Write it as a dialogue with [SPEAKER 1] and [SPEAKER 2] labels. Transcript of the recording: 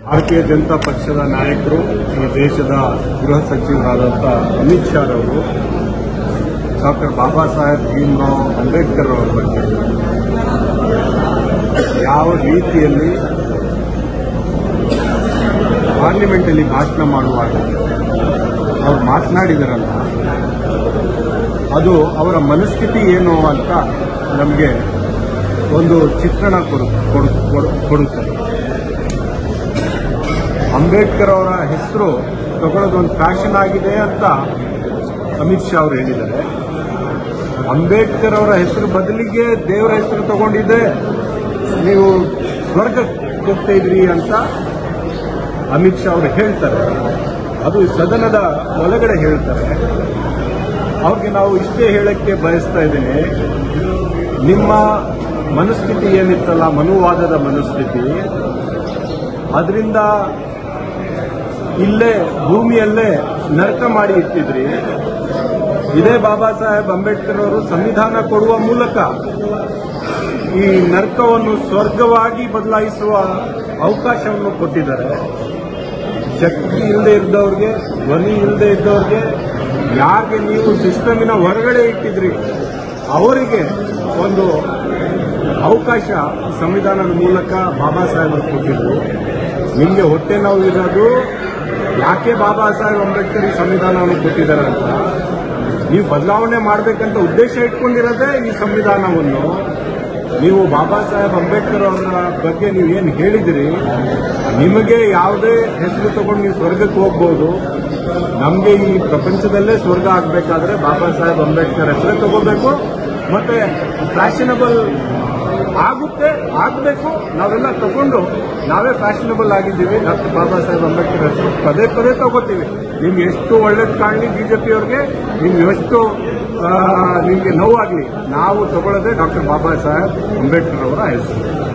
[SPEAKER 1] ಭಾರತೀಯ ಜನತಾ ಪಕ್ಷದ ನಾಯಕರು ಈ ದೇಶದ ಗೃಹ ಸಚಿವರಾದಂಥ ಅಮಿತ್ ಶಾ ಅವರು ಡಾಕ್ಟರ್ ಬಾಬಾ ಸಾಹೇಬ್ ಭೀಮ್ರಾವ್ ಅಂಬೇಡ್ಕರ್ ಅವರ ಬಗ್ಗೆ ಯಾವ ರೀತಿಯಲ್ಲಿ ಪಾರ್ಲಿಮೆಂಟಲ್ಲಿ ಭಾಷಣ ಮಾಡುವಾಗ ಅವರು ಮಾತನಾಡಿದರಲ್ಲ, ಅದು ಅವರ ಮನಸ್ಥಿತಿ ಏನು ಅಂತ ನಮಗೆ ಒಂದು ಚಿತ್ರಣ ಕೊಡುತ್ತೆ. ಅಂಬೇಡ್ಕರ್ ಅವರ ಹೆಸರು ತಗೊಳ್ಳೋದೊಂದು ಫ್ಯಾಷನ್ ಆಗಿದೆ ಅಂತ ಅಮಿತ್ ಶಾ ಅವರು ಹೇಳಿದ್ದಾರೆ. ಅಂಬೇಡ್ಕರ್ ಅವರ ಹೆಸರು ಬದಲಿಗೆ ದೇವರ ಹೆಸರು ತಗೊಂಡಿದ್ದೆ ನೀವು ಸ್ವರ್ಗಕ್ಕೆ ಹೋಗ್ತಾ ಇದ್ರಿ ಅಂತ ಅಮಿತ್ ಶಾ ಅವರು ಹೇಳ್ತಾರೆ. ಅದು ಸದನದ ಒಳಗಡೆ ಹೇಳ್ತಾರೆ. ಅವ್ರಿಗೆ ನಾವು ಇಷ್ಟೇ ಹೇಳಕ್ಕೆ ಬಯಸ್ತಾ ಇದ್ದೀನಿ, ನಿಮ್ಮ ಮನಸ್ಥಿತಿ ಏನಿತ್ತಲ್ಲ, ಮನುವಾದದ ಮನಸ್ಥಿತಿ, ಅದರಿಂದ ಇಲ್ಲೇ ಭೂಮಿಯಲ್ಲೇ ನರಕ ಮಾಡಿ ಇಟ್ಟಿದ್ರಿ. ಇದೇ ಬಾಬಾ ಸಾಹೇಬ್ ಅಂಬೇಡ್ಕರ್ ಅವರು ಸಂವಿಧಾನ ಕೊಡುವ ಮೂಲಕ ಈ ನರಕವನ್ನು ಸ್ವರ್ಗವಾಗಿ ಬದಲಾಯಿಸುವ ಅವಕಾಶವನ್ನು ಕೊಟ್ಟಿದ್ದಾರೆ. ಶಕ್ತಿ ಇಲ್ಲದೆ ಇದ್ದವ್ರಿಗೆ, ಧ್ವನಿ ಇಲ್ಲದೆ ಇದ್ದವ್ರಿಗೆ, ಯಾರಿಗೆ ನೀವು ಸಿಸ್ಟಮಿನ ಹೊರಗಡೆ ಇಟ್ಟಿದ್ರಿ ಅವರಿಗೆ ಒಂದು ಅವಕಾಶ ಸಂವಿಧಾನದ ಮೂಲಕ ಬಾಬಾ ಸಾಹೇಬರು ಕೊಟ್ಟಿದ್ರು. ನಿಮಗೆ ಹೊಟ್ಟೆ ನೋವು ಇರೋದು ಯಾಕೆ ಬಾಬಾ ಸಾಹೇಬ್ ಅಂಬೇಡ್ಕರ್ ಈ ಸಂವಿಧಾನವನ್ನು ಕೊಟ್ಟಿದ್ದಾರೆ ಅಂತ, ನೀವು ಬದಲಾವಣೆ ಮಾಡಬೇಕಂತ ಉದ್ದೇಶ ಇಟ್ಕೊಂಡಿರೋದೇ ಈ ಸಂವಿಧಾನವನ್ನು. ನೀವು ಬಾಬಾ ಸಾಹೇಬ್ ಅಂಬೇಡ್ಕರ್ ಅವರ ಬಗ್ಗೆ ನೀವು ಏನು ಹೇಳಿದಿರಿ, ನಿಮಗೆ ಯಾವುದೇ ಹೆಸರು ತಗೊಂಡು ನೀವು ಸ್ವರ್ಗಕ್ಕೆ ಹೋಗ್ಬೋದು. ನಮಗೆ ಈ ಪ್ರಪಂಚದಲ್ಲೇ ಸ್ವರ್ಗ ಆಗಬೇಕಾದ್ರೆ ಬಾಬಾ ಸಾಹೇಬ್ ಅಂಬೇಡ್ಕರ್ ಹೆಸರೇ ತಗೋಬೇಕು. ಮತ್ತೆ ಫ್ಯಾಷನಬಲ್ ಆಗಬೇಕು. ನಾವೆಲ್ಲ ತಗೊಂಡು ನಾವೇ ಫ್ಯಾಷನಬಲ್ ಆಗಿದ್ದೀವಿ. ಡಾಕ್ಟರ್ ಬಾಬಾ ಸಾಹೇಬ್ ಅಂಬೇಡ್ಕರ್ ಹೆಸರು ಪದೇ ಪದೇ ತಗೋತೀವಿ. ನಿಮ್ಗೆ ಎಷ್ಟು ಒಳ್ಳೇದು ಕಾಣಲಿ ಬಿಜೆಪಿಯವ್ರಿಗೆ, ನಿಮ್ಗೆ ಎಷ್ಟು ನಿಮಗೆ ನೋವಾಗಲಿ, ನಾವು ತಗೊಳ್ಳೋದೇ ಡಾಕ್ಟರ್ ಬಾಬಾ ಸಾಹೇಬ್ ಅಂಬೇಡ್ಕರ್ ಅವರ ಹೆಸರು.